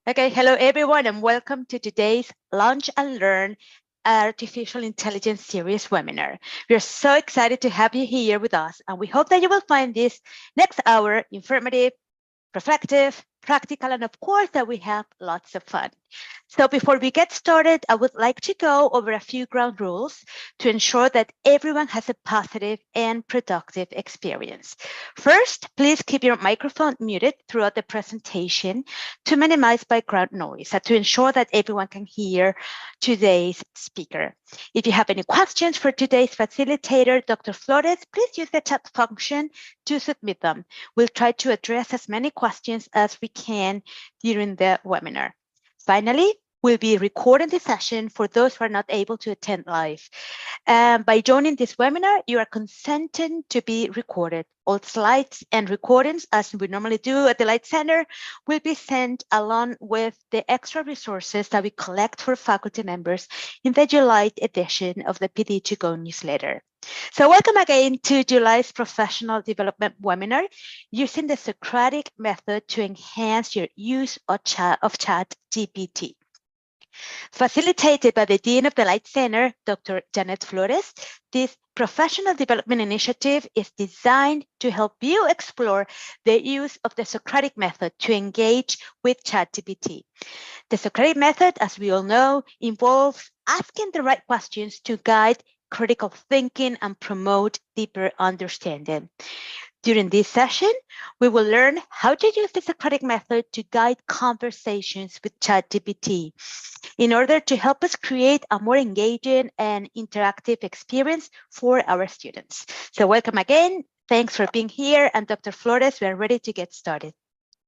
Okay, hello everyone and welcome to today's Launch and Learn Artificial Intelligence Series webinar. We are so excited to have you here with us and we hope that you will find this next hour informative, reflective, practical, and of course that we have lots of fun. So before we get started, I would like to go over a few ground rules to ensure that everyone has a positive and productive experience. First, please keep your microphone muted throughout the presentation to minimize background noise and to ensure that everyone can hear today's speaker. If you have any questions for today's facilitator, Dr. Flores, please use the chat function to submit them. We'll try to address as many questions as we can during the webinar. Finally, we'll be recording the session for those who are not able to attend live. By joining this webinar, you are consenting to be recorded. All slides and recordings, as we normally do at the Light Center, will be sent along with the extra resources that we collect for faculty members in the July edition of the PD2Go newsletter. So welcome again to July's Professional Development webinar, using the Socratic Method to enhance your use of Chat GPT. Facilitated by the Dean of the Light Center, Dr. Janet Flores, this professional development initiative is designed to help you explore the use of the Socratic Method to engage with ChatGPT. The Socratic Method, as we all know, involves asking the right questions to guide critical thinking and promote deeper understanding. During this session, we will learn how to use the Socratic Method to guide conversations with ChatGPT in order to help us create a more engaging and interactive experience for our students. So welcome again. Thanks for being here. And Dr. Flores, we are ready to get started.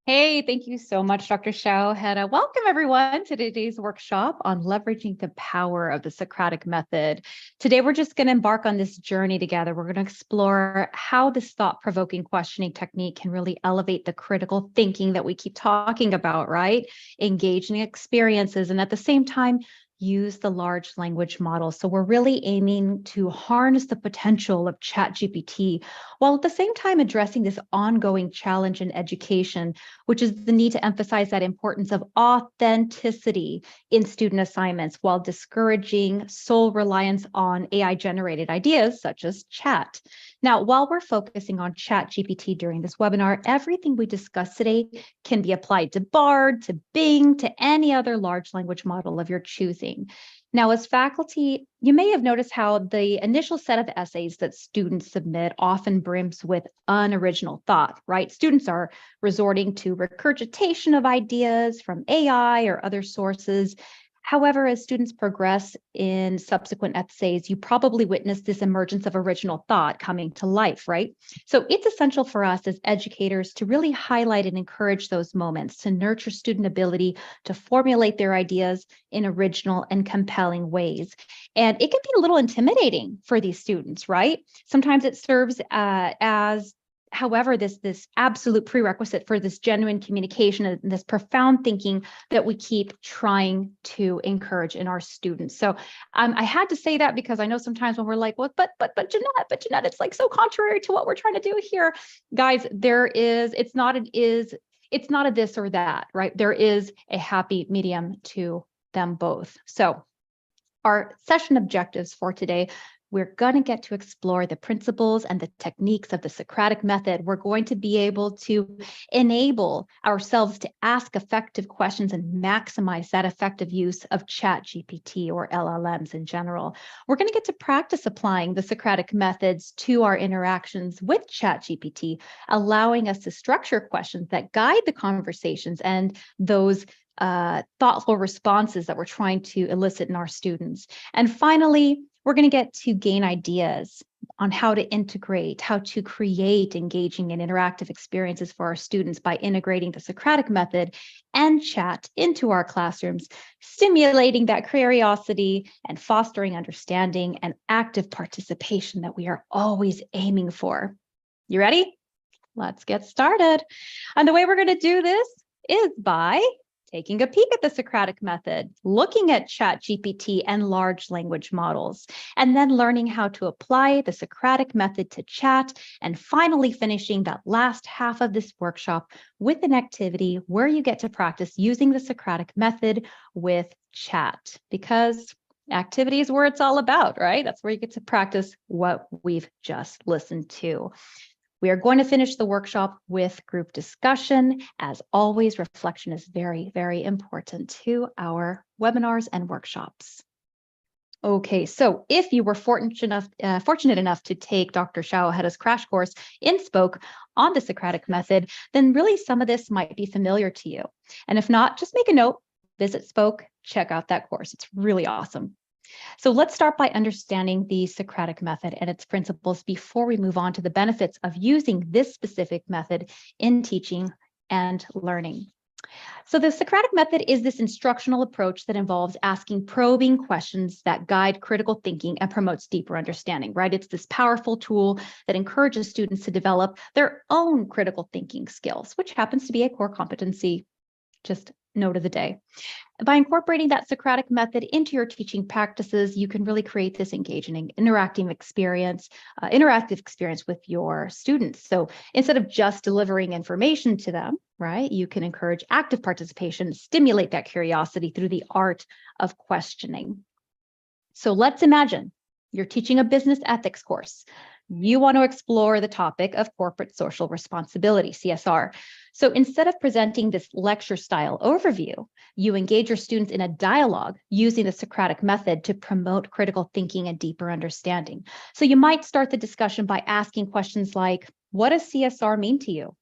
Hey, thank you so much, Dr. Shao. Welcome everyone to today's workshop on leveraging the power of the Socratic Method. Today, we're just going to embark on this journey together. We're going to explore how this thought-provoking questioning technique can really elevate the critical thinking that we keep talking about, right? Engaging experiences, and at the same time, use the large language model. So we're really aiming to harness the potential of ChatGPT while at the same time addressing this ongoing challenge in education, which is the need to emphasize that importance of authenticity in student assignments while discouraging sole reliance on AI-generated ideas such as chat. Now, while we're focusing on ChatGPT during this webinar, everything we discuss today can be applied to Bard, to Bing, to any other large language model of your choosing. Now, as faculty, you may have noticed how the initial set of essays that students submit often brims with unoriginal thought, right? Students are resorting to regurgitation of ideas from AI or other sources. However, as students progress in subsequent essays, you probably witness this emergence of original thought coming to life, right? So it's essential for us as educators to really highlight and encourage those moments, to nurture student ability to formulate their ideas in original and compelling ways. And it can be a little intimidating for these students, right? Sometimes it serves however, this absolute prerequisite for this genuine communication and this profound thinking that we keep trying to encourage in our students. So I had to say that because I know sometimes when we're like, well, but Jeanette, it's like so contrary to what we're trying to do here. Guys, it's not a this or that, right? There is a happy medium to them both. So our session objectives for today: we're going to get to explore the principles and the techniques of the Socratic Method. We're going to be able to enable ourselves to ask effective questions and maximize that effective use of ChatGPT or LLMs in general. We're going to get to practice applying the Socratic methods to our interactions with ChatGPT, allowing us to structure questions that guide the conversations and those thoughtful responses that we're trying to elicit in our students. And finally, we're going to get to gain ideas on how to integrate, how to create engaging and interactive experiences for our students by integrating the Socratic Method and chat into our classrooms, stimulating that curiosity and fostering understanding and active participation that we are always aiming for. You ready? Let's get started. And the way we're going to do this is by taking a peek at the Socratic Method, looking at Chat GPT and large language models, and then learning how to apply the Socratic Method to chat, and finally finishing that last half of this workshop with an activity where you get to practice using the Socratic Method with chat, because activity is where it's all about, right? That's where you get to practice what we've just listened to. We are going to finish the workshop with group discussion. As always, reflection is very, very important to our webinars and workshops. Okay, so if you were fortunate enough to take Dr. Xiaoheda's crash course in Spoke on the Socratic Method, then really some of this might be familiar to you. And if not, just make a note, visit Spoke, check out that course. It's really awesome. So let's start by understanding the Socratic Method and its principles before we move on to the benefits of using this specific method in teaching and learning. So the Socratic Method is this instructional approach that involves asking probing questions that guide critical thinking and promotes deeper understanding, right? It's this powerful tool that encourages students to develop their own critical thinking skills, which happens to be a core competency, just note of the day. By incorporating that Socratic Method into your teaching practices, you can really create this engaging, interactive experience with your students. So instead of just delivering information to them, right, you can encourage active participation, stimulate that curiosity through the art of questioning. So let's imagine you're teaching a business ethics course. You want to explore the topic of corporate social responsibility, CSR. So instead of presenting this lecture style overview, you engage your students in a dialogue using the Socratic Method to promote critical thinking and deeper understanding. So you might start the discussion by asking questions like, what does CSR mean to you?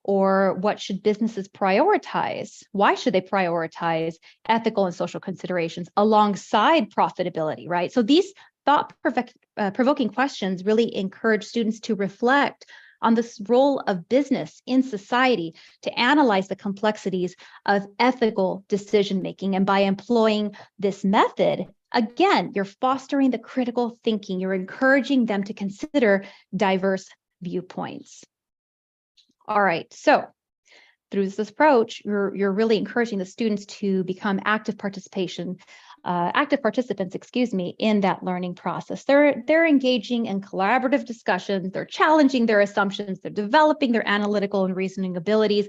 Or what should businesses prioritize? Why should they prioritize ethical and social considerations alongside profitability, right? So these thought-provoking questions really encourage students to reflect on this role of business in society, to analyze the complexities of ethical decision-making. And by employing this method, again, you're fostering the critical thinking. You're encouraging them to consider diverse viewpoints. All right, so through this approach, you're really encouraging the students to become active participants, in that learning process. They're engaging in collaborative discussions, they're challenging their assumptions, they're developing their analytical and reasoning abilities.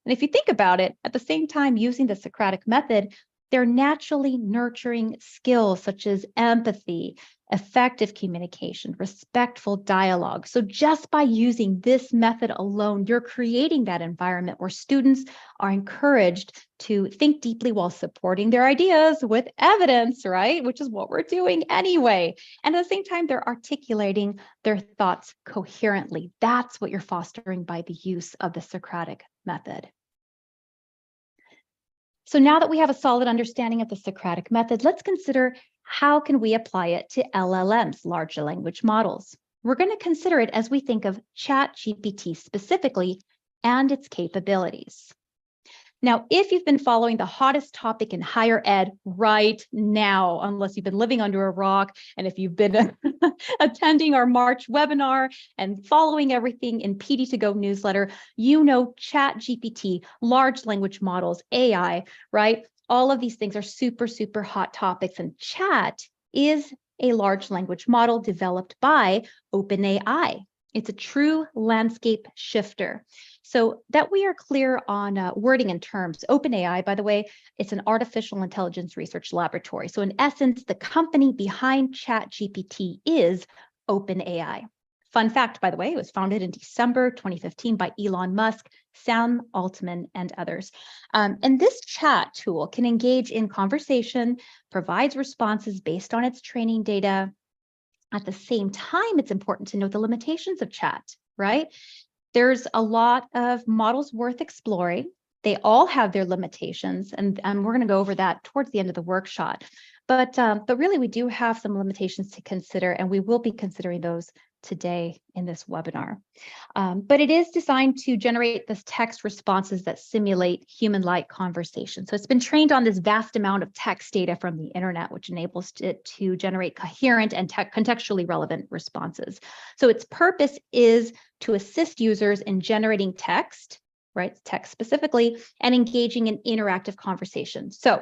And if you think about it, at the same time using the Socratic Method, they're naturally nurturing skills such as empathy, effective communication, respectful dialogue. So just by using this method alone, you're creating that environment where students are encouraged to think deeply while supporting their ideas with evidence, right? Which is what we're doing anyway. And at the same time, they're articulating their thoughts coherently. That's what you're fostering by the use of the Socratic Method. So now that we have a solid understanding of the Socratic Method, let's consider how can we apply it to LLMs, large language models. We're going to consider it as we think of Chat GPT specifically and its capabilities. Now, if you've been following the hottest topic in higher ed right now, unless you've been living under a rock, and if you've been attending our March webinar and following everything in PD2Go newsletter, you know Chat GPT, large language models, AI, right? All of these things are super, super hot topics, and Chat is a large language model developed by OpenAI. It's a true landscape shifter. So that we are clear on wording and terms, OpenAI, by the way, it's an artificial intelligence research laboratory. So in essence, the company behind ChatGPT is OpenAI. Fun fact, by the way, it was founded in December 2015 by Elon Musk, Sam Altman, and others. And this chat tool can engage in conversation, provides responses based on its training data. At the same time, it's important to note the limitations of chat, right? There's a lot of models worth exploring. They all have their limitations, and we're going to go over that towards the end of the workshop. But really, we do have some limitations to consider, and we will be considering those today in this webinar. But it is designed to generate this text responses that simulate human-like conversation. So it's been trained on this vast amount of text data from the internet, which enables it to generate coherent and contextually relevant responses. So its purpose is to assist users in generating text right? Text specifically, and engaging in interactive conversation. So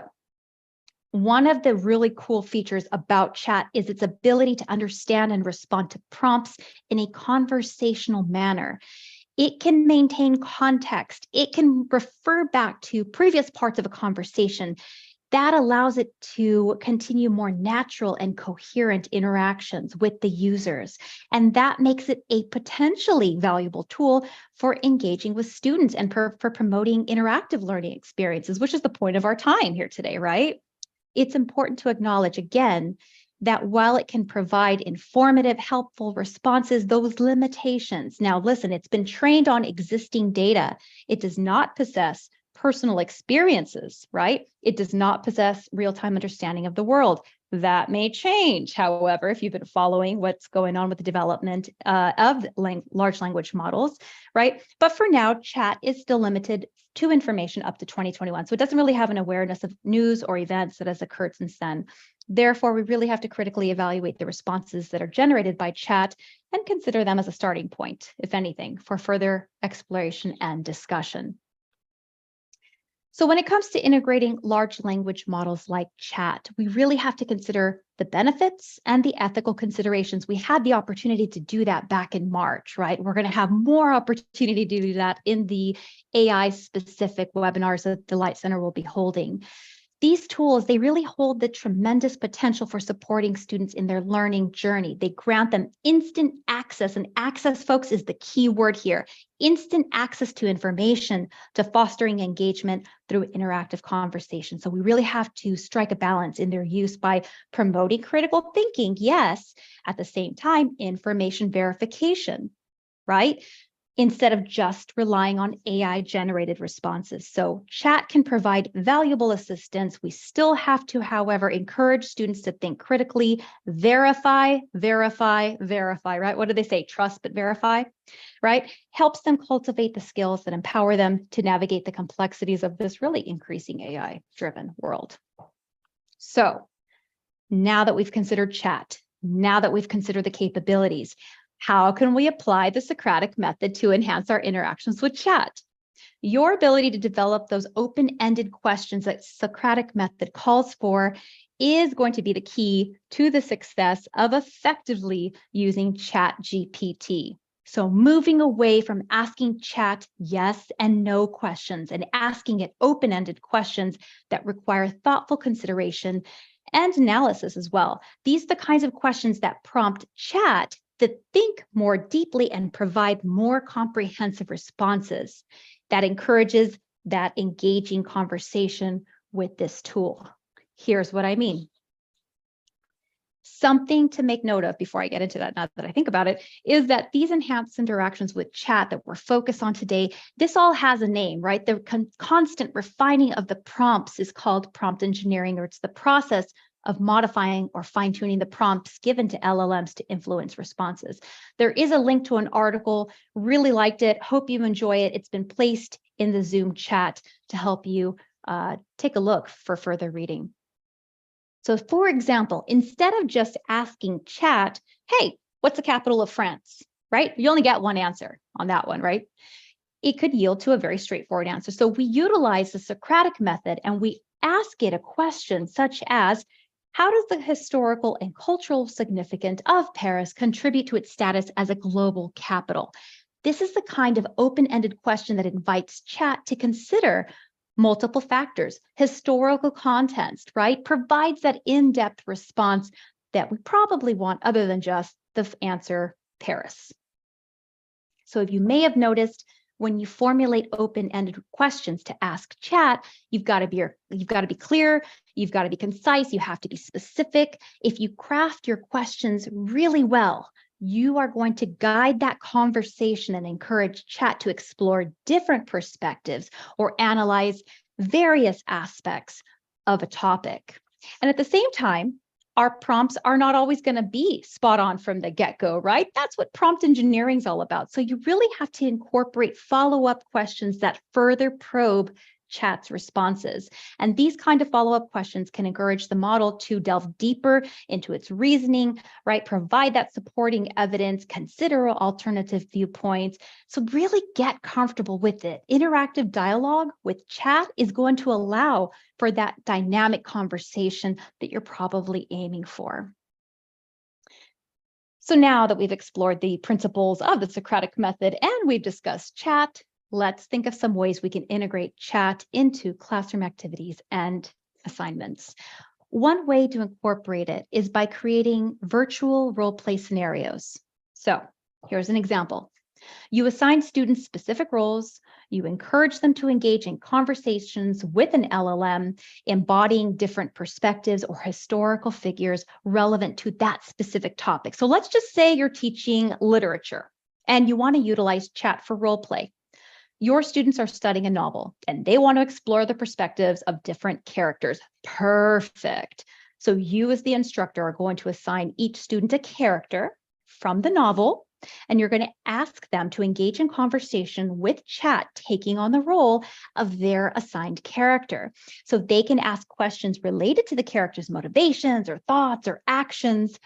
one of the really cool features about chat is its ability to understand and respond to prompts in a conversational manner. It can maintain context. It can refer back to previous parts of a conversation. That allows it to continue more natural and coherent interactions with the users. And that makes it a potentially valuable tool for engaging with students and for promoting interactive learning experiences, which is the point of our time here today, right? It's important to acknowledge again that while it can provide informative, helpful responses, those limitations. Now, listen, it's been trained on existing data. It does not possess personal experiences, right? It does not possess real-time understanding of the world. That may change, however, if you've been following what's going on with the development of large language models, right? But for now, chat is still limited to information up to 2021. So it doesn't really have an awareness of news or events that has occurred since then. Therefore, we really have to critically evaluate the responses that are generated by chat and consider them as a starting point, if anything, for further exploration and discussion. So when it comes to integrating large language models like chat, we really have to consider the benefits and the ethical considerations. We had the opportunity to do that back in March, right? We're going to have more opportunity to do that in the AI-specific webinars that the Light Center will be holding. These tools, they really hold the tremendous potential for supporting students in their learning journey. They grant them instant access, and access, folks, is the key word here. Instant access to information, to fostering engagement through interactive conversation. So we really have to strike a balance in their use by promoting critical thinking, yes, at the same time, information verification, right? Instead of just relying on AI-generated responses. So chat can provide valuable assistance. We still have to, however, encourage students to think critically, verify, right? What do they say? Trust but verify, right? Helps them cultivate the skills that empower them to navigate the complexities of this really increasing AI-driven world. So now that we've considered chat, now that we've considered the capabilities, how can we apply the Socratic method to enhance our interactions with chat? Your ability to develop those open-ended questions that Socratic method calls for is going to be the key to the success of effectively using Chat GPT. So moving away from asking chat yes and no questions and asking it open-ended questions that require thoughtful consideration and analysis as well. These are the kinds of questions that prompt chat to think more deeply and provide more comprehensive responses that encourages that engaging conversation with this tool. Here's what I mean. Something to make note of before I get into that, now that I think about it, is that these enhanced interactions with chat that we're focused on today, this all has a name, right? The constant refining of the prompts is called prompt engineering, or it's the process of modifying or fine-tuning the prompts given to LLMs to influence responses. There is a link to an article, really liked it, hope you enjoy it. It's been placed in the Zoom chat to help you take a look for further reading. So for example, instead of just asking chat, hey, what's the capital of France, right? You only get one answer on that one, right? It could yield to a very straightforward answer. So we utilize the Socratic method and we ask it a question such as, how does the historical and cultural significance of Paris contribute to its status as a global capital? This is the kind of open-ended question that invites chat to consider multiple factors, historical context, right? Provides that in-depth response that we probably want other than just the answer Paris. So if you may have noticed, when you formulate open-ended questions to ask chat, you've got to be clear, you've got to be concise, you have to be specific. If you craft your questions really well, you are going to guide that conversation and encourage chat to explore different perspectives or analyze various aspects of a topic. And at the same time, our prompts are not always going to be spot on from the get-go, right? That's what prompt engineering is all about. So you really have to incorporate follow-up questions that further probe chat's responses. And these kind of follow-up questions can encourage the model to delve deeper into its reasoning, right? Provide that supporting evidence, consider alternative viewpoints. So really get comfortable with it. Interactive dialogue with chat is going to allow for that dynamic conversation that you're probably aiming for. So now that we've explored the principles of the Socratic method and we've discussed chat, let's think of some ways we can integrate chat into classroom activities and assignments. One way to incorporate it is by creating virtual role play scenarios. So here's an example. You assign students specific roles. You encourage them to engage in conversations with an LLM, embodying different perspectives or historical figures relevant to that specific topic. So let's just say you're teaching literature and you want to utilize chat for role play. Your students are studying a novel and they want to explore the perspectives of different characters. Perfect. So you as the instructor are going to assign each student a character from the novel, and you're going to ask them to engage in conversation with chat, taking on the role of their assigned character. So they can ask questions related to the character's motivations or thoughts or actions.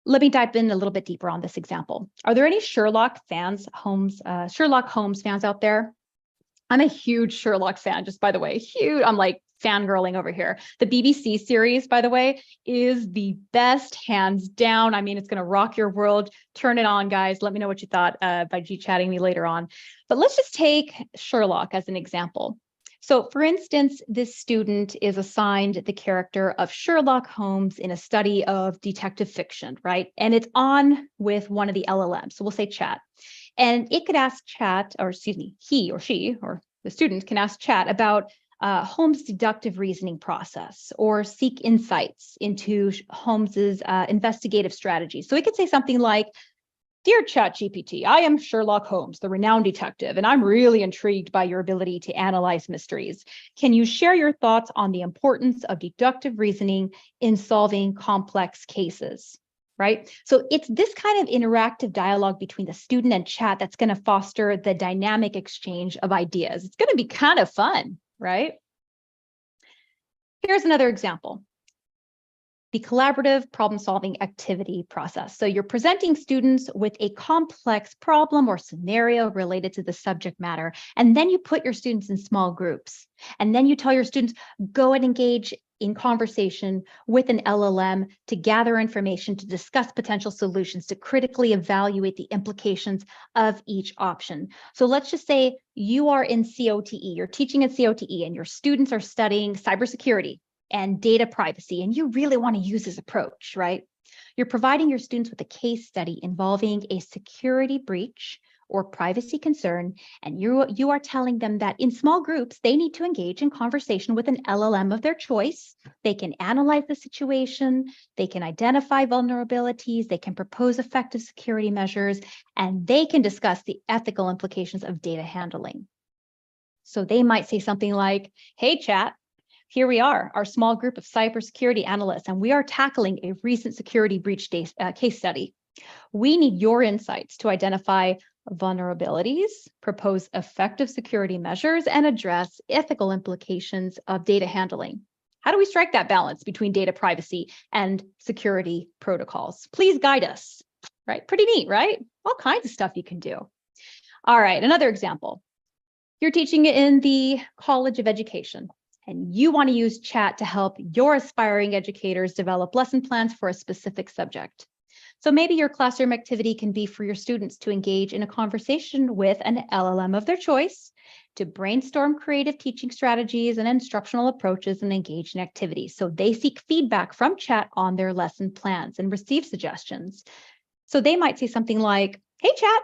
Let me dive in a little bit deeper on this example. Are there any Sherlock Holmes fans out there? I'm a huge Sherlock fan, just by the way, huge. I'm like fangirling over here. The BBC series, by the way, is the best, hands down. I mean, it's going to rock your world. Turn it on, guys. Let me know what you thought by G-chatting me later on. But let's just take Sherlock as an example. So for instance, this student is assigned the character of Sherlock Holmes in a study of detective fiction, right? And it's on with one of the LLMs. So we'll say chat. And it could ask chat, or excuse me, he or she, or the student can ask chat about Holmes' deductive reasoning process or seek insights into Holmes's investigative strategy. So it could say something like, "Dear Chat GPT, I am Sherlock Holmes, the renowned detective, and I'm really intrigued by your ability to analyze mysteries. Can you share your thoughts on the importance of deductive reasoning in solving complex cases?" Right? So it's this kind of interactive dialogue between the student and chat that's going to foster the dynamic exchange of ideas. It's going to be kind of fun, right? Here's another example. The collaborative problem-solving activity process. So you're presenting students with a complex problem or scenario related to the subject matter, and then you put your students in small groups. And then you tell your students, go and engage in conversation with an LLM to gather information, to discuss potential solutions, to critically evaluate the implications of each option. So let's just say you are in COTE, you're teaching in COTE, and your students are studying cybersecurity and data privacy, and you really want to use this approach, right? You're providing your students with a case study involving a security breach or privacy concern, and you are telling them that in small groups, they need to engage in conversation with an LLM of their choice. They can analyze the situation, they can identify vulnerabilities, they can propose effective security measures, and they can discuss the ethical implications of data handling. So they might say something like, "Hey, chat, here we are, our small group of cybersecurity analysts, and we are tackling a recent security breach case study. We need your insights to identify vulnerabilities, propose effective security measures, and address ethical implications of data handling. How do we strike that balance between data privacy and security protocols? Please guide us." Right? Pretty neat, right? All kinds of stuff you can do. All right, another example. You're teaching in the College of Education, and you want to use chat to help your aspiring educators develop lesson plans for a specific subject. So maybe your classroom activity can be for your students to engage in a conversation with an LLM of their choice, to brainstorm creative teaching strategies and instructional approaches and engage in activities. So they seek feedback from chat on their lesson plans and receive suggestions. So they might say something like, "Hey, chat,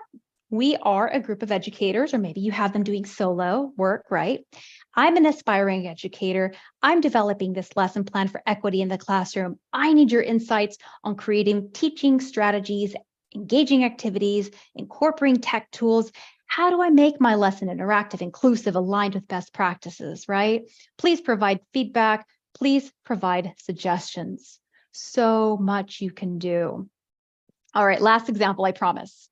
we are a group of educators," or maybe you have them doing solo work, right? "I'm an aspiring educator. I'm developing this lesson plan for equity in the classroom. I need your insights on creating teaching strategies, engaging activities, incorporating tech tools. How do I make my lesson interactive, inclusive, aligned with best practices," right? Please provide feedback. Please provide suggestions. So much you can do. All right, last example, I promise.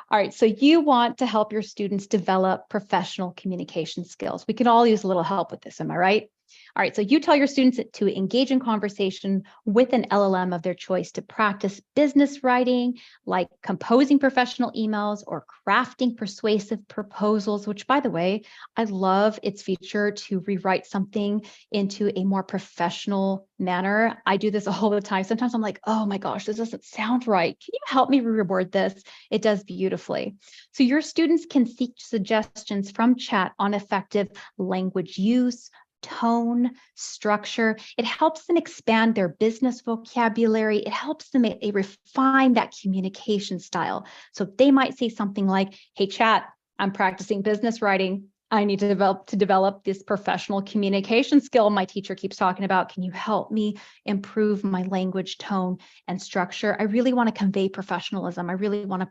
All right, so you want to help your students develop professional communication skills. We can all use a little help with this, am I right? All right, so you tell your students to engage in conversation with an LLM of their choice to practice business writing, like composing professional emails or crafting persuasive proposals, which, by the way, I love its feature to rewrite something into a more professional manner. I do this all the time. Sometimes I'm like, oh my gosh, this doesn't sound right. Can you help me reword this? It does beautifully. So your students can seek suggestions from chat on effective language use, tone, structure. It helps them expand their business vocabulary. It helps them refine that communication style. So they might say something like, hey, chat, I'm practicing business writing. I need to develop this professional communication skill my teacher keeps talking about. Can you help me improve my language, tone, and structure? I really want to convey professionalism. I really want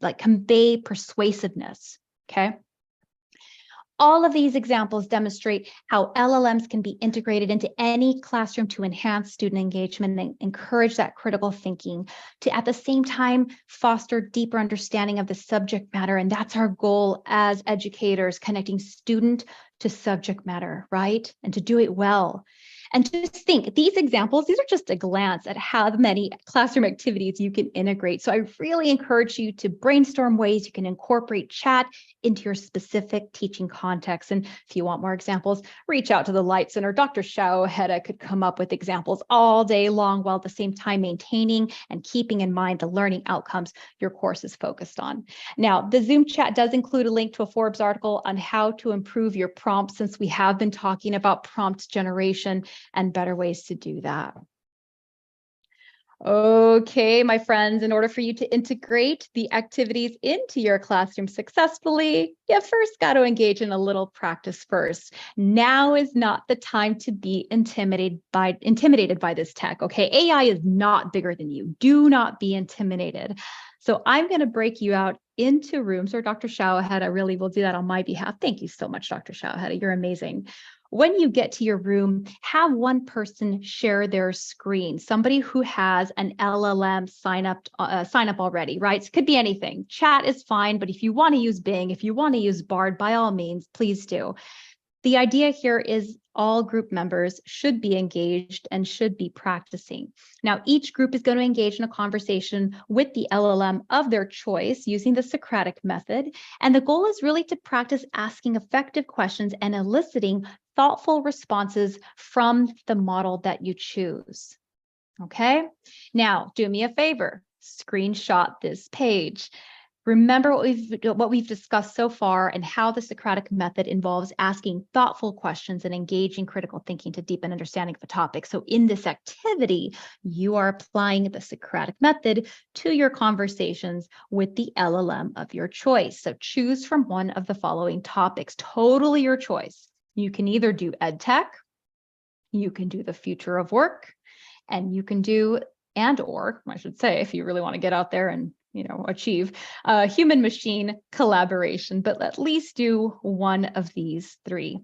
to convey persuasiveness. Okay. All of these examples demonstrate how LLMs can be integrated into any classroom to enhance student engagement and encourage that critical thinking, to at the same time foster deeper understanding of the subject matter. And that's our goal as educators, connecting student to subject matter, right? And to do it well. And just think, these examples, these are just a glance at how many classroom activities you can integrate. So I really encourage you to brainstorm ways you can incorporate chat into your specific teaching context. And if you want more examples, reach out to the Light Center. Dr. Xiao Heda could come up with examples all day long, while at the same time maintaining and keeping in mind the learning outcomes your course is focused on. Now, the Zoom chat does include a link to a Forbes article on how to improve your prompts, since we have been talking about prompt generation and better ways to do that. Okay, my friends, in order for you to integrate the activities into your classroom successfully, you first got to engage in a little practice first. Now is not the time to be intimidated by this tech, okay? AI is not bigger than you. Do not be intimidated. So I'm going to break you out into rooms, or Dr. Shawaheda really will do that on my behalf. Thank you so much, Dr. Shawaheda. You're amazing. When you get to your room, have one person share their screen, somebody who has an LLM sign up already, right? It could be anything. Chat is fine, but if you want to use Bing, if you want to use Bard, by all means, please do. The idea here is all group members should be engaged and should be practicing. Now, each group is going to engage in a conversation with the LLM of their choice using the Socratic method. And the goal is really to practice asking effective questions and eliciting thoughtful responses from the model that you choose. Okay, now do me a favor, screenshot this page. Remember what we've discussed so far and how the Socratic method involves asking thoughtful questions and engaging critical thinking to deepen understanding of a topic. So in this activity, you are applying the Socratic method to your conversations with the LLM of your choice. So choose from one of the following topics, totally your choice. You can either do ed tech, you can do the future of work, and you can do, or I should say, if you really want to get out there and achieve human machine collaboration, but at least do one of these three.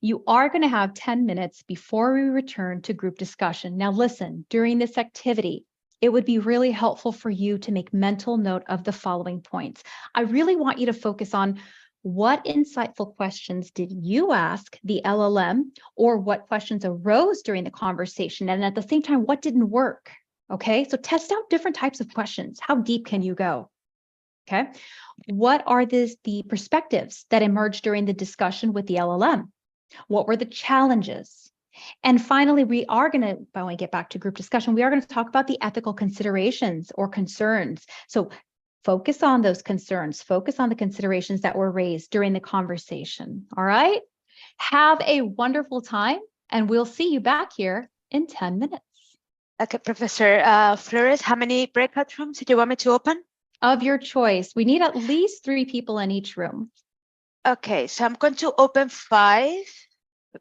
You are going to have 10 minutes before we return to group discussion. Now listen, during this activity, it would be really helpful for you to make mental note of the following points. I really want you to focus on what insightful questions did you ask the LLM, or what questions arose during the conversation? And at the same time, what didn't work? Okay, so test out different types of questions. How deep can you go? Okay, what are the perspectives that emerged during the discussion with the LLM? What were the challenges? And finally, we are going to, when we get back to group discussion, we are going to talk about the ethical considerations or concerns. So focus on those concerns, focus on the considerations that were raised during the conversation. All right, have a wonderful time, and we'll see you back here in 10 minutes. Okay, Professor Flores, how many breakout rooms do you want me to open? Of your choice. We need at least 3 people in each room. Okay, so I'm going to open 5.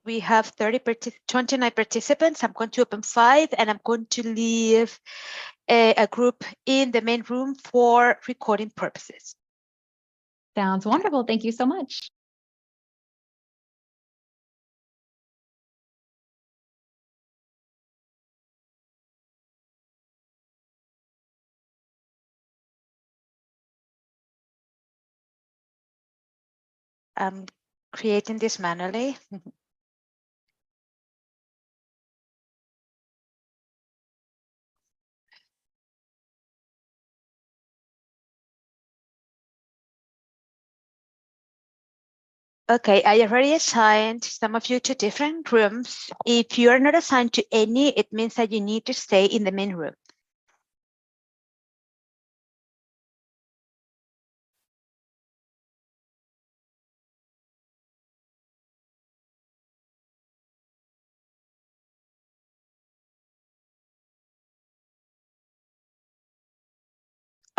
We have 29 participants. I'm going to open 5, and I'm going to leave a group in the main room for recording purposes. Sounds wonderful. Thank you so much. I'm creating this manually. Okay, I already assigned some of you to different rooms. If you are not assigned to any, it means that you need to stay in the main room.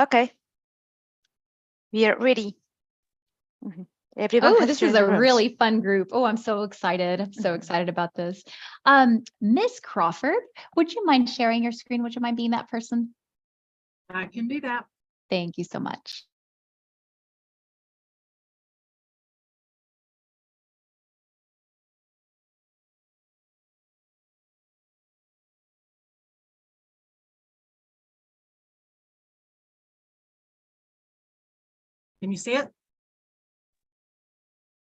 Okay, we are ready. Everyone Oh, has this is joined the a rooms. really fun group. Oh, I'm so excited. I'm so excited about this. Miss Crawford, would you mind sharing your screen? Would you mind being that person? I can do that. Thank you so much. Can you see it?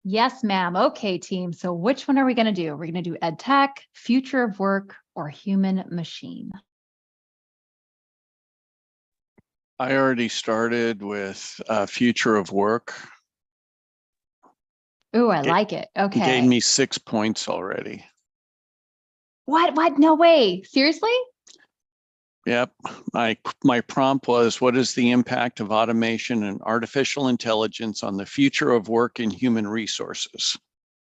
Yes, ma'am. Okay, team. So which one are we going to do? We're going to do ed tech, future of work, or human machine? I already started with future of work. Oh, I like it. Okay. Gave me 6 points already. What? No way. Seriously? Yep. My prompt was, what is the impact of automation and artificial intelligence on the future of work and human resources?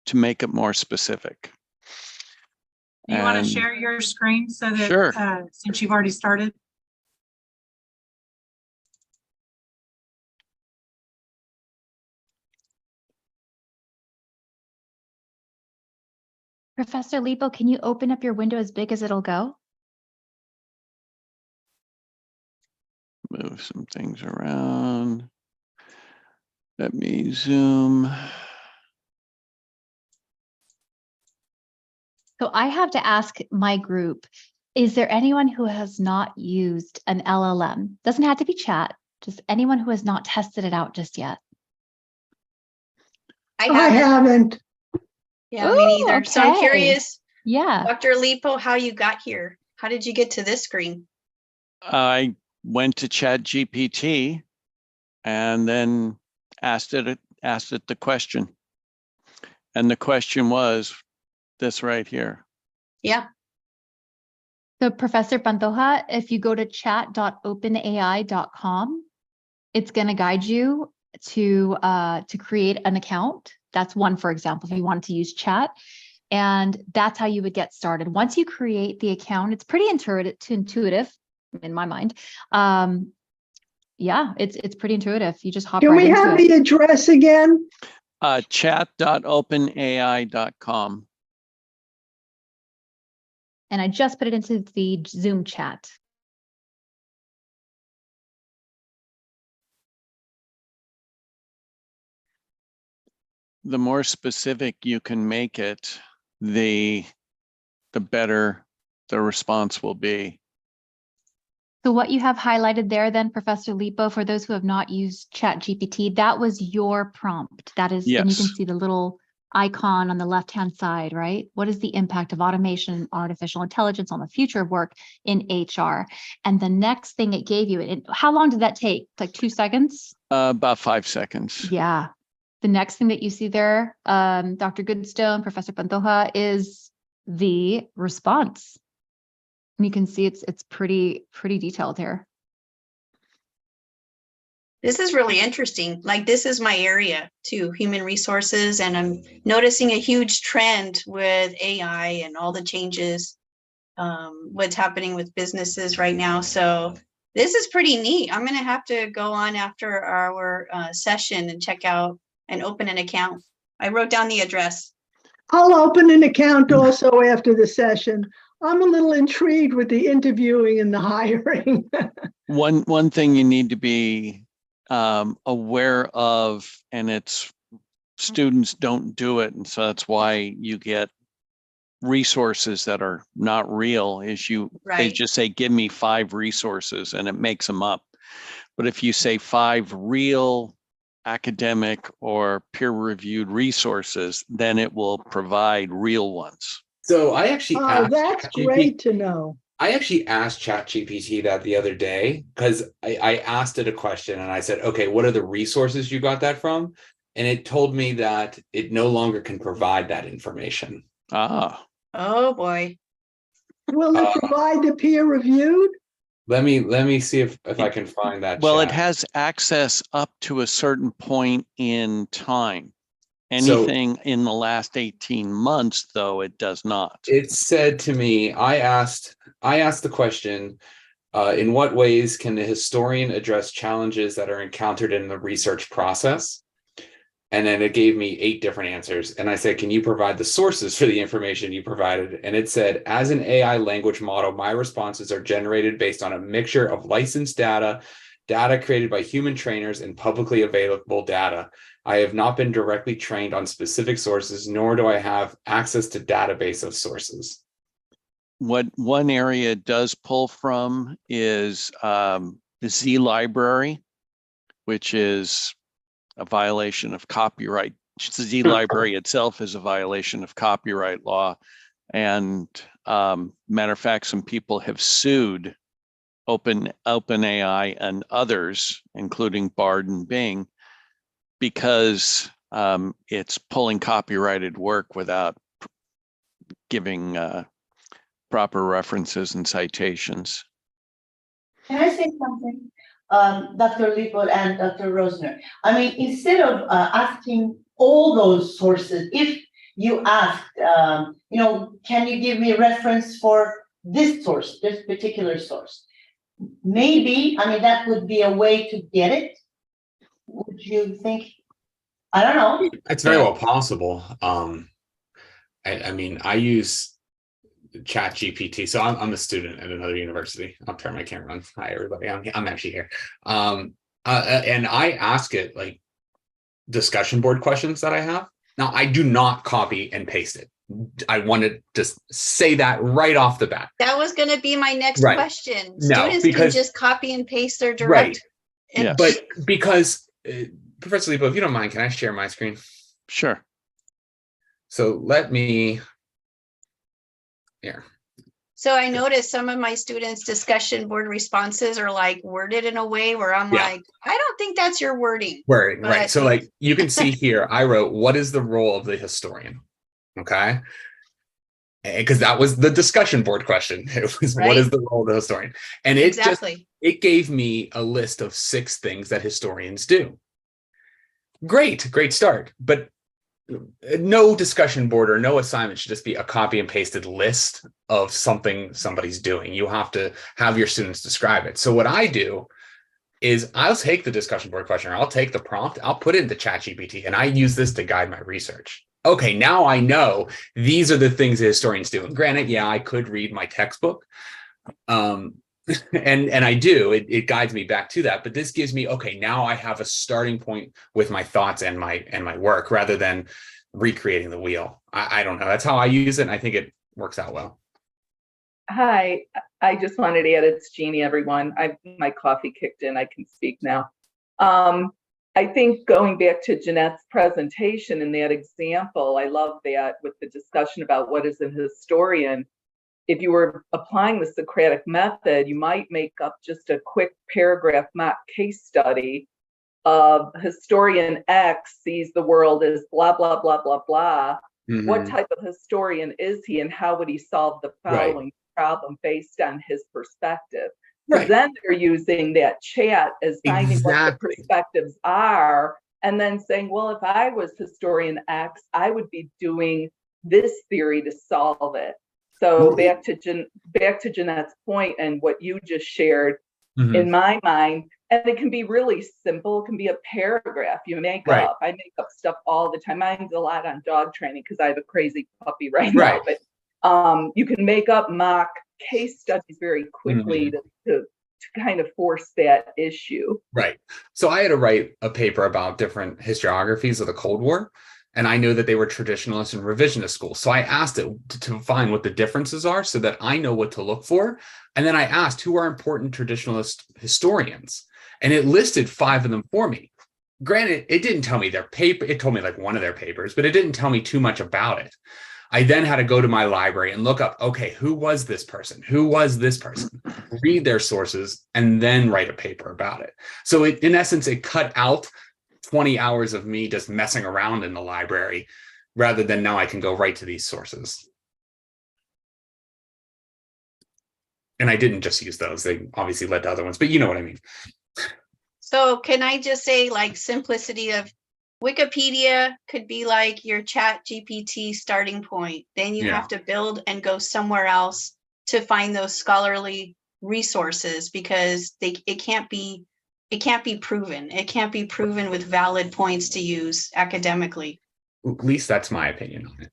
To make it more specific. You want to share your screen so that Sure. Since you've already started? Professor Lipo, can you open up your window as big as it'll go? Move some things around. Let me zoom. So I have to ask my group, is there anyone who has not used an LLM? Doesn't have to be chat, just anyone who has not tested it out just yet. I I haven't. Yeah, Ooh, me neither. So I'm okay. curious, Yeah. Dr. Lipo, how you got here. How did you get to this screen? I went to Chat GPT and then asked it the question. And the question was this right here. Yeah. So Professor Pantoja, if you go to chat.openai.com, it's going to guide you to create an account. That's one, for example, if you wanted to use chat. And that's how you would get started. Once you create the account, it's pretty intuitive in my mind. Yeah, it's pretty intuitive. You just hop Can right we into have it. the address again? Chat.openai.com. And I just put it into the Zoom chat. The more specific you can make it, the better the response will be. So what you have highlighted there then, Professor Lipo, for those who have not used Chat GPT, that was your prompt. That is, Yes. and you can see the little icon on the left-hand side, right? What is the impact of automation and artificial intelligence on the future of work in HR? And the next thing it gave you, how long did that take? Like 2 seconds? About 5 seconds. Yeah. The next thing that you see there, Dr. Goodstone, Professor Pantoja, is the response. And you can see it's pretty detailed here. This is really interesting. Like, this is my area too, human resources. And I'm noticing a huge trend with AI and all the changes, what's happening with businesses right now. So this is pretty neat. I'm going to have to go on after our session and check out and open an account. I wrote down the address. I'll open an account also after the session. I'm a little intrigued with the interviewing and the hiring. One thing you need to be aware of, and it's students don't do it, and so that's why you get resources that are not real, is they Right. just say, give me 5 resources, and it makes them up. But if you say 5 real academic or peer-reviewed resources, then it will provide real ones. So I actually Oh, asked that's ChatGPT great to know. I actually asked ChatGPT that the other day because I asked it a question and I said, okay, what are the resources you got that from? And it told me that it no longer can provide that information. Ah, Oh, boy. Will it provide the peer reviewed? Let me see if I can find that. well, it chat. has access up to a certain point in time. So Anything in the last 18 months, though, it does not. it said to me, I asked the question, in what ways can the historian address challenges that are encountered in the research process? And then it gave me 8 different answers. And I said, can you provide the sources for the information you provided? And it said, as an AI language model, my responses are generated based on a mixture of licensed data, data created by human trainers, and publicly available data. I have not been directly trained on specific sources, nor do I have access to database of sources. What one area it does pull from is the Z library, which is a violation of copyright. The Z library itself is a violation of copyright law. And matter of fact, some people have sued OpenAI and others, including Bard and Bing, because it's pulling copyrighted work without giving proper references and citations. Can I say something, Dr. Lippel and Dr. Rosner? I mean, instead of asking all those sources, if you asked, can you give me a reference for this source, this particular source? Maybe, I mean, that would be a way to get it. Would you think? I don't know. It's very well possible. I mean, I use Chat GPT. So I'm a student at another university. I'll turn my camera on. Hi, everybody. I'm actually here. And I ask it like discussion board questions that I have. Now, I do not copy and paste it. I wanted to say that right off the bat. That was going to be my next Right. question. No, Students because- can just copy and paste their direct. Right. Yes. But because, Professor Lipo, if you don't mind, can I share my screen? Sure. So let me, here. So I noticed some of my students' discussion board responses are like worded in a way where I'm Yeah. like, I don't think that's your wording. Right. But- So like you can see here, I wrote, what is the role of the historian? Okay. Because that was the discussion board question. It was, Right. what is the role of the historian? And it Exactly. it gave me a list of 6 things that historians do. Great start. But no discussion board or no assignment should just be a copy and pasted list of something somebody's doing. You have to have your students describe it. So what I do is I'll take the discussion board question, or I'll take the prompt, I'll put it into Chat GPT, and I use this to guide my research. Okay, now I know these are the things that historians do. And granted, yeah, I could read my textbook. And I do, it guides me back to that, but this gives me, okay, now I have a starting point with my thoughts and my work rather than recreating the wheel. I don't know. That's how I use it. And I think it works out well. Hi, I just wanted to add, it's Jeannie, everyone. My coffee kicked in, I can speak now. I think going back to Jeanette's presentation and that example, I love that with the discussion about what is a historian. If you were applying the Socratic method, you might make up just a quick paragraph mock case study of historian X sees the world as blah, blah, blah, blah, blah. Mm-hmm. What type of historian is he and how would he solve the following problem based on his perspective? Right. Then they're using that chat as finding what the Exactly. perspectives are and then saying, well, if I was historian X, I would be doing this theory to solve it. So back to Jeanette's point and what you just shared, Mhm. in my mind, and it can be really simple. It can be a paragraph you make Right. up. I make up stuff all the time. Mine's a lot on dog training because I have a crazy puppy right Right. now. But you can make up mock case studies very quickly to kind of force that issue. Right. So I had to write a paper about different historiographies of the Cold War. And I knew that they were traditionalist and revisionist schools. So I asked it to find what the differences are so that I know what to look for. And then I asked who are important traditionalist historians. And it listed 5 of them for me. Granted, it didn't tell me their paper. It told me like one of their papers, but it didn't tell me too much about it. I then had to go to my library and look up, okay, who was this person? Who was this person? Read their sources and then write a paper about it. So in essence, it cut out 20 hours of me just messing around in the library, rather than now I can go right to these sources. And I didn't just use those. They obviously led to other ones, but you know what I mean. So can I just say, like, simplicity of Wikipedia could be like your Chat GPT starting point. Then you have to build and go somewhere else to find those scholarly resources, because it can't be proven. It can't be proven with valid points to use academically. At least that's my opinion on it.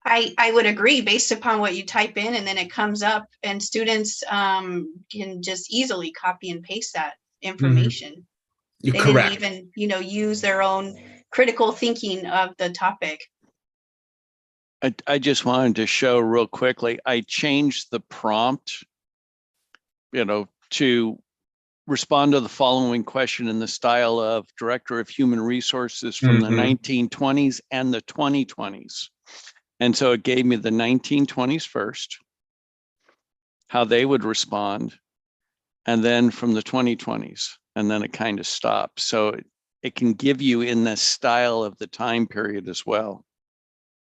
I would agree, based upon what you type in, and then it comes up, and students can just easily copy and paste that information. They didn't even, use their own critical thinking of the topic. I just wanted to show real quickly, I changed the prompt, to respond to the following question in the style of Director of Human Resources from the 1920s and the 2020s. And so it gave me the 1920s first, how they would respond, and then from the 2020s, and then it kind of stops. So it can give you in the style of the time period as well.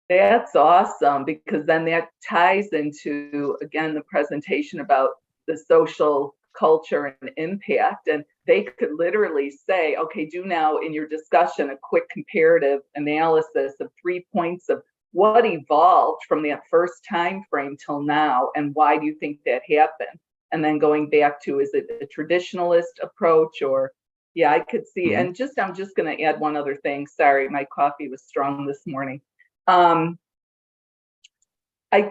That's awesome, because then that ties into, again, the presentation about the social culture and impact. And they could literally say, okay, do now in your discussion a quick comparative analysis of 3 points of what evolved from that first time frame till now, and why do you think that happened? And then going back to, is it a traditionalist approach, or I could see. And I'm just going to add one other thing. Sorry, my coffee was strong this morning. I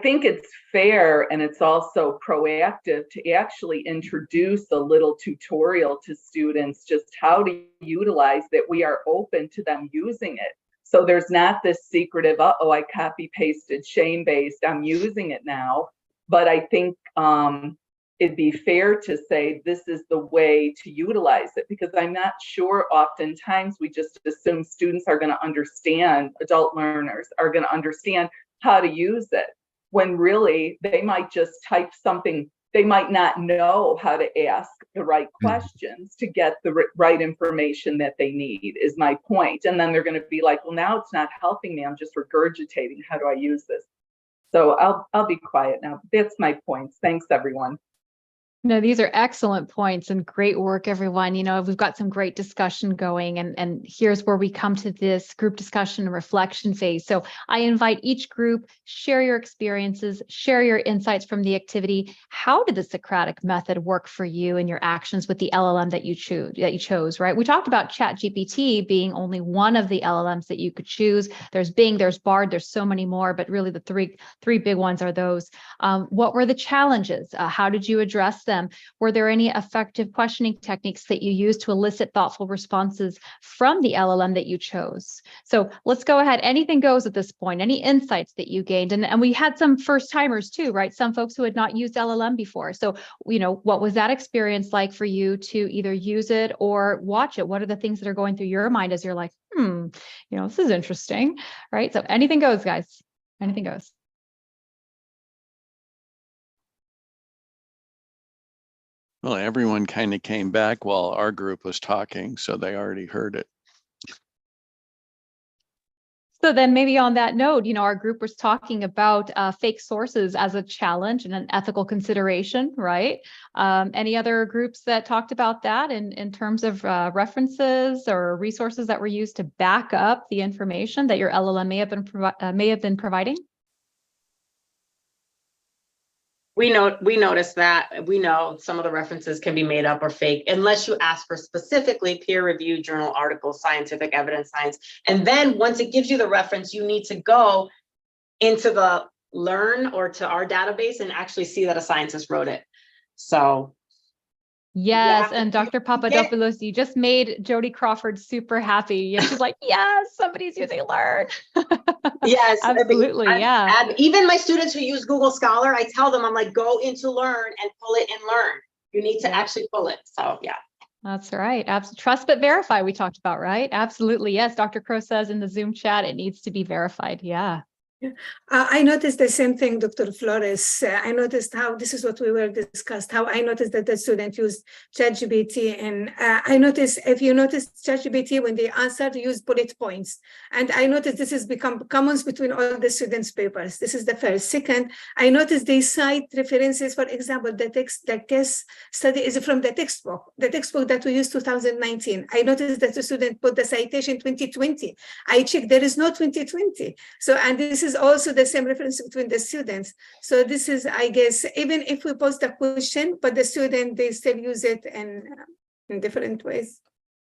think it's fair, and it's also proactive, to actually introduce a little tutorial to students just how to utilize that. We are open to them using it. So there's not this secretive, oh, I copy pasted, shame-based, I'm using it now. But I think it'd be fair to say this is the way to utilize it, because I'm not sure, oftentimes we just assume students are going to understand, adult learners are going to understand how to use it, when really they might just type something. They might not know how to ask the right questions to get the right information that they need, is my point. And then they're going to be like, well, now it's not helping me. I'm just regurgitating. How do I use this? So I'll be quiet now. That's my points. Thanks, everyone. No, these are excellent points and great work, everyone. We've got some great discussion going, and here's where we come to this group discussion and reflection phase. So I invite each group, share your experiences, share your insights from the activity. How did the Socratic method work for you in your actions with the LLM that you chose, right? We talked about Chat GPT being only one of the LLMs that you could choose. There's Bing, there's Bard, there's so many more, but really the three big ones are those. What were the challenges? How did you address them? Were there any effective questioning techniques that you used to elicit thoughtful responses from the LLM that you chose? So let's go ahead. Anything goes at this point. Any insights that you gained? And we had some first timers too, right? Some folks who had not used LLM before. So, what was that experience like for you to either use it or watch it? What are the things that are going through your mind as you're like, this is interesting, right? So anything goes, guys. Anything goes. Well, everyone kind of came back while our group was talking, so they already heard it. So then maybe on that note, our group was talking about fake sources as a challenge and an ethical consideration, right? Any other groups that talked about that in terms of references or resources that were used to back up the information that your LLM may have been providing? We noticed that. We know some of the references can be made up or fake unless you ask for specifically peer-reviewed journal articles, scientific evidence, science. And then once it gives you the reference, you need to go into the Learn or to our database and actually see that a scientist wrote it. So yes, and Dr. Papadopoulos, you just made Jody Crawford super happy. She's like, yes, somebody's using Learn. Yes, absolutely. And even my students who use Google Scholar, I tell them, I'm like, go into Learn and pull it in Learn. You need to actually pull it. So yeah. That's right. Trust but verify, we talked about, right? Absolutely. Yes. Dr. Crow says in the Zoom chat, it needs to be verified. Yeah. I noticed the same thing, Dr. Flores. I noticed how this is what we were discussed, how I noticed that the student used ChatGPT. And I noticed, if you notice ChatGPT, when they answer, they use bullet points. And I noticed this has become common between all the students' papers. This is the first. Second, I noticed they cite references. For example, the case study is from the textbook that we used 2019. I noticed that the student put the citation 2020. I checked, there is no 2020. So, and this is also the same reference between the students. So this is, I guess, even if we post a question, but the student, they still use it in different ways.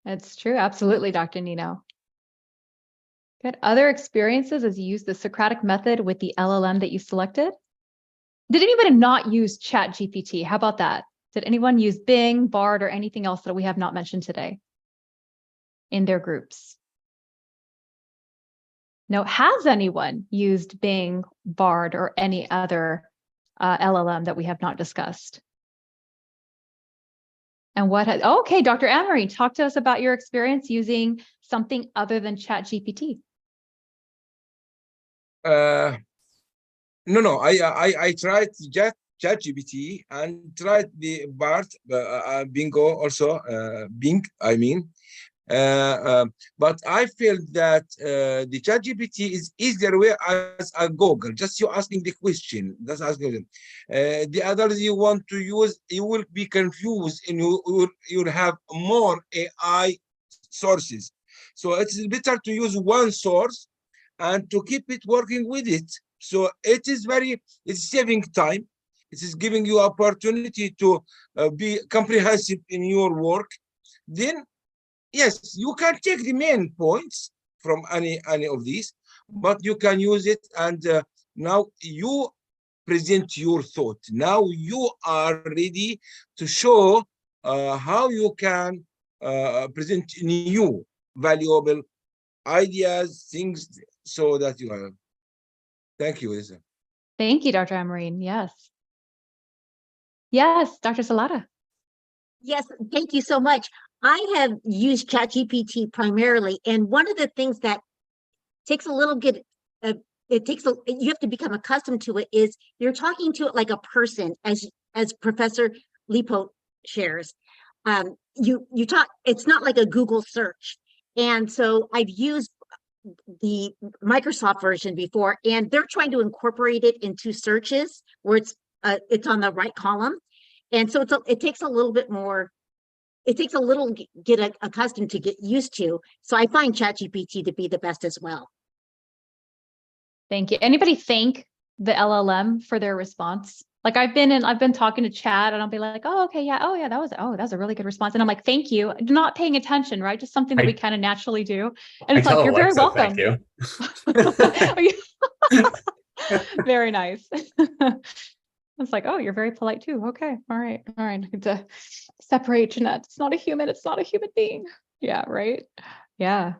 It's true. Absolutely, Dr. Nino. Good. Other experiences as you use the Socratic method with the LLM that you selected? Did anybody not use Chat GPT? How about that? Did anyone use Bing, Bard, or anything else that we have not mentioned today in their groups? No, has anyone used Bing, Bard, or any other LLM that we have not discussed? And what has, okay, Dr. Amory, talk to us about your experience using something other than Chat GPT. No, I tried ChatGPT and tried the Bard, Bingo also, Bing, I mean. But I feel that the ChatGPT is easier way as a Google. Just you asking the question. That's asking them. The others you want to use, you will be confused, and you'll have more AI sources. So it's better to use one source and to keep it working with it. So it is it's saving time. It is giving you opportunity to be comprehensive in your work. Then yes, you can take the main points from any of these, but you can use it, and now you present your thought. Now you are ready to show how you can present new valuable ideas, things, so that you have. Thank you, Lisa. Thank you, Dr. Amarine. Yes. Yes, Dr. Salata. Yes, thank you so much. I have used ChatGPT primarily, and one of the things that takes a little bit, you have to become accustomed to it, is you're talking to it like a person, as Professor Lipo shares. You talk, it's not like a Google search. And so I've used the Microsoft version before, and they're trying to incorporate it into searches where it's on the right column. And so it takes a little bit more, it takes a little get accustomed to, get used to. So I find ChatGPT to be the best as well. Thank you. Anybody thank the LLM for their response? Like I've been talking to Chat, and I'll be like, oh, okay, yeah, oh yeah, that was a really good response. And I'm like, thank you. Not paying attention, right? Just something that we kind of naturally do. And it's like, you're very welcome. Thank you. Very nice. It's like, oh, you're very polite too. Okay. All right. I need to separate Jeanette. It's not a human. It's not a human being. Yeah. Right. Yeah.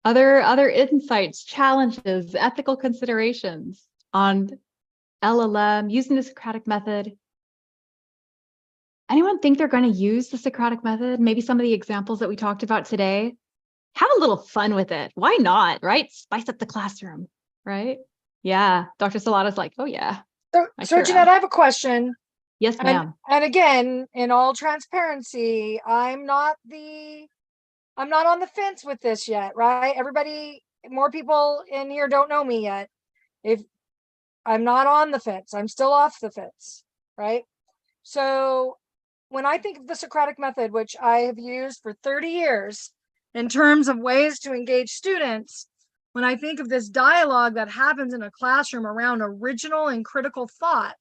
Other insights, challenges, ethical considerations on LLM using the Socratic method. Anyone think they're going to use the Socratic method? Maybe some of the examples that we talked about today. Have a little fun with it. Why not, right? Spice up the classroom, right? Yeah. Dr. Salata's like, oh yeah. So Jeanette, I have a question. Yes, ma'am. And again, in all transparency, I'm not on the fence with this yet, right? Everybody, more people in here don't know me yet. If I'm not on the fence, I'm still off the fence, right? So when I think of the Socratic method, which I have used for 30 years, in terms of ways to engage students, when I think of this dialogue that happens in a classroom around original and critical thought,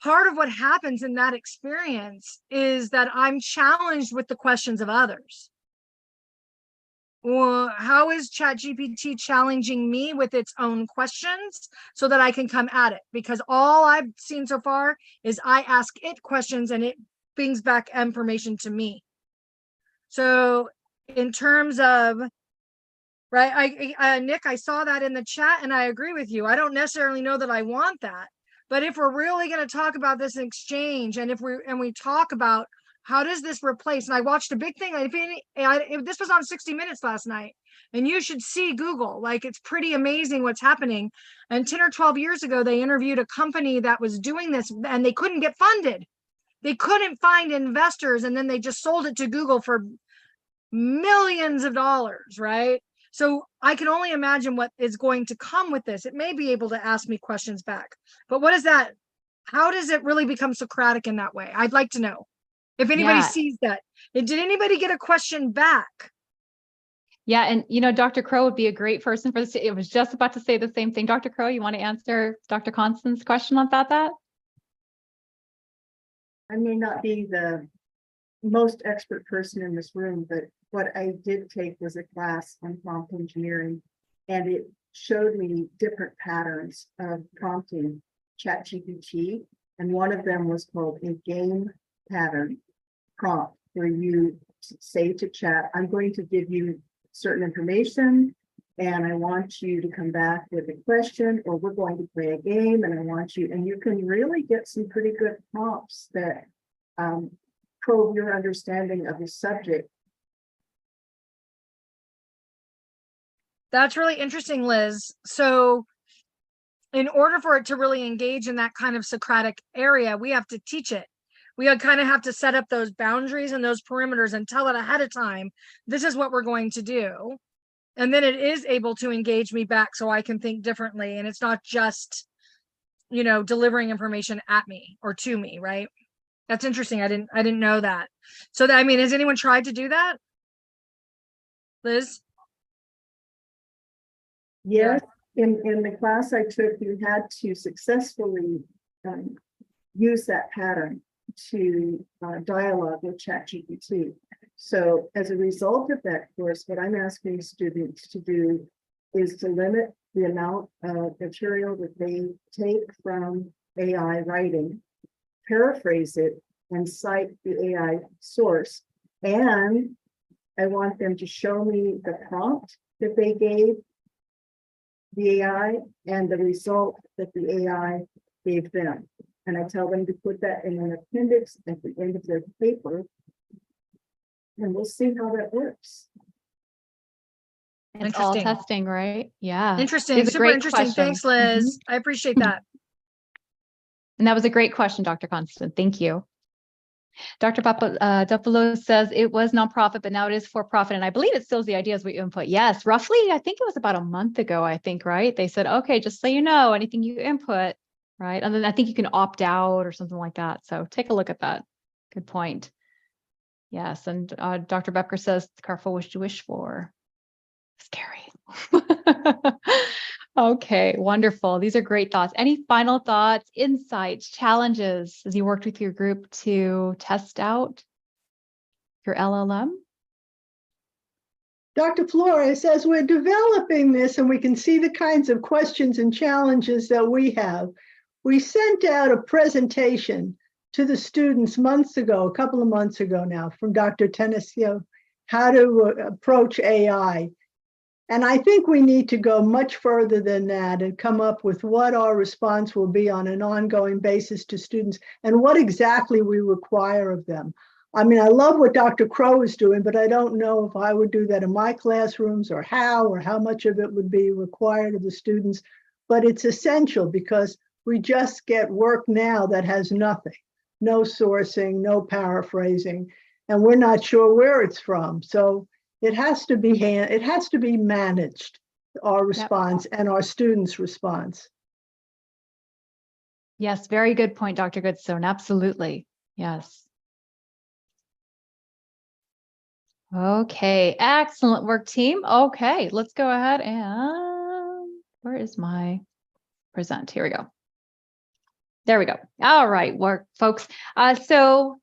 part of what happens in that experience is that I'm challenged with the questions of others. Well, how is ChatGPT challenging me with its own questions so that I can come at it? Because all I've seen so far is I ask it questions and it brings back information to me. So in terms of right? Nick, I saw that in the chat and I agree with you. I don't necessarily know that I want that, but if we're really going to talk about this exchange, and if we talk about how does this replace, and I watched a big thing, if this was on 60 Minutes last night, and you should see Google, like it's pretty amazing what's happening. And 10 or 12 years ago, they interviewed a company that was doing this and they couldn't get funded. They couldn't find investors, and then they just sold it to Google for millions of dollars, right? So I can only imagine what is going to come with this. It may be able to ask me questions back, but what is that? How does it really become Socratic in that way? I'd like to know if anybody sees that. Did anybody get a question back? Yeah, and Dr. Crow would be a great person for this. It was just about to say the same thing. Dr. Crow, you want to answer Dr. Constance's question about that? I may not be the most expert person in this room, but what I did take was a class on prompt engineering, and it showed me different patterns of prompting Chat GPT, and one of them was called a game pattern prompt, where you say to Chat, I'm going to give you certain information, and I want you to come back with a question, or we're going to play a game, and I want you, and you can really get some pretty good prompts that probe your understanding of the subject. That's really interesting, Liz. So in order for it to really engage in that kind of Socratic area, we have to teach it. We kind of have to set up those boundaries and those perimeters and tell it ahead of time, this is what we're going to do. And then it is able to engage me back so I can think differently. And it's not just, delivering information at me or to me, right? That's interesting. I didn't know that. So that, has anyone tried to do that? Liz? Yes, in the class I took, you had to successfully use that pattern to dialogue with ChatGPT. So as a result of that course, what I'm asking students to do is to limit the amount of material that they take from AI writing, paraphrase it, and cite the AI source. And I want them to show me the prompt that they gave the AI and the result that the AI gave them. And I tell them to put that in an appendix at the end of their paper, and we'll see how that works. It's all testing, right? Yeah. Interesting. It's a Super great interesting. question. Thanks, Liz. I appreciate that. And that was a great question, Dr. Constant. Thank you. Dr. Dopolo says it was nonprofit, but now it is for profit. And I believe it still is the ideas we input. Yes, roughly, I think it was about a month ago, right? They said, okay, just so you know, anything you input, right? And then I think you can opt out or something like that. So take a look at that. Good point. Yes, and Dr. Becker says, careful what you wish for. Scary. Okay, wonderful. These are great thoughts. Any final thoughts, insights, challenges as you worked with your group to test out your LLM? Dr. Flores, as we're developing this and we can see the kinds of questions and challenges that we have, we sent out a presentation to the students months ago, a couple of months ago now, from Dr. Tenesio, how to approach AI. And I think we need to go much further than that and come up with what our response will be on an ongoing basis to students and what exactly we require of them. I love what Dr. Crow is doing, but I don't know if I would do that in my classrooms or how much of it would be required of the students. But it's essential because we just get work now that has nothing, no sourcing, no paraphrasing, and we're not sure where it's from. So it has to be managed, our response and our students' response. Yes, very good point, Dr. Goodstone. Absolutely. Yes. Okay, excellent work, team. Okay, let's go ahead and where is my present? Here we go. There we go. All right, work, folks. So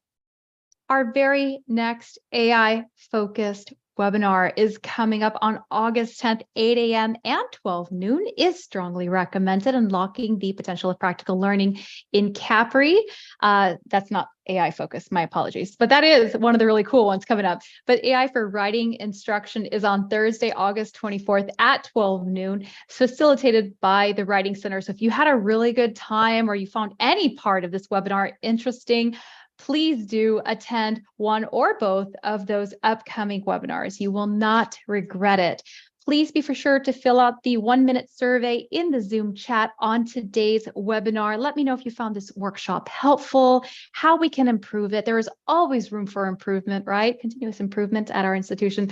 our very next AI-focused webinar is coming up on August 10th, 8 a.m. and 12 noon is strongly recommended. Unlocking the potential of practical learning in Capri. That's not AI focused, my apologies, but that is one of the really cool ones coming up. But AI for writing instruction is on Thursday, August 24th at 12 noon, facilitated by the Writing Center. So if you had a really good time or you found any part of this webinar interesting, please do attend one or both of those upcoming webinars. You will not regret it. Please be for sure to fill out the 1-minute survey in the Zoom chat on today's webinar. Let me know if you found this workshop helpful, how we can improve it. There is always room for improvement, right? Continuous improvement at our institution.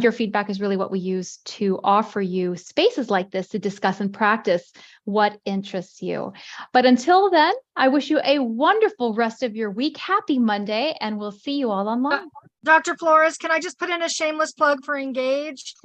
Your feedback is really what we use to offer you spaces like this to discuss and practice what interests you. But until then, I wish you a wonderful rest of your week. Happy Monday, and we'll see you all online. Dr. Flores, can I just put in a shameless plug for Engage?